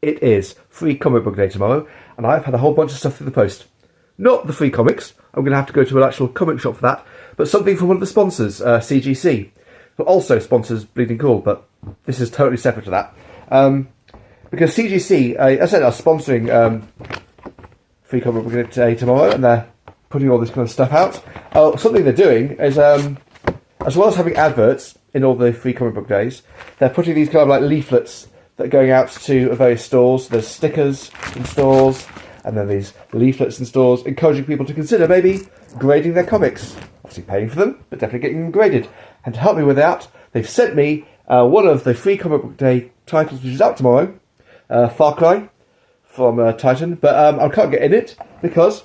it is Free Comic Book Day tomorrow, and I've had a whole bunch of stuff through the post. Not the free comics, I'm going to have to go to an actual comic shop for that, but something from one of the sponsors, CGC, who also sponsors Bleeding Cool, but this is totally separate to that. Because CGC, as I said, are sponsoring Free Comic Book Day tomorrow, and they're putting all this kind of stuff out. Something they're doing is, as well as having adverts in all the Free Comic Book Days, they're putting these kind of like leaflets that are going out to various stores. There's stickers in stores, and then these leaflets in stores, encouraging people to consider maybe grading their comics. Obviously paying for them, but definitely getting them graded. And to help me with that, they've sent me one of the Free Comic Book Day titles, which is out tomorrow, Far Cry from Titan, but I can't get in it because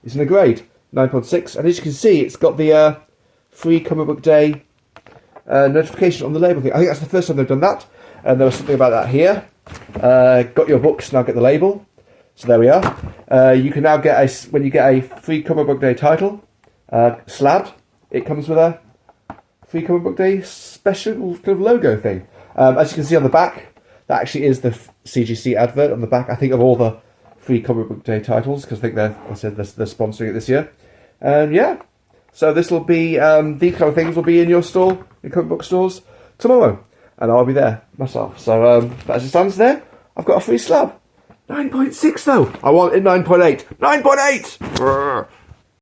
it's in a grade, 9.6, and as you can see, it's got the Free Comic Book Day notification on the label thing. I think that's the first time they've done that, and there was something about that here. Got your books, now get the label. So there we are. You can now get when you get a Free Comic Book Day title, slabbed, it comes with a Free Comic Book Day special kind of logo thing. As you can see on the back, that actually is the CGC advert on the back, I think, of all the Free Comic Book Day titles, because I think they're sponsoring it this year. And yeah, so this will be, these kind of things will be in your store, in comic book stores, tomorrow. And I'll be there myself. So but as it stands there, I've got a free slab. 9.6 though. I wanted 9.8. 9.8!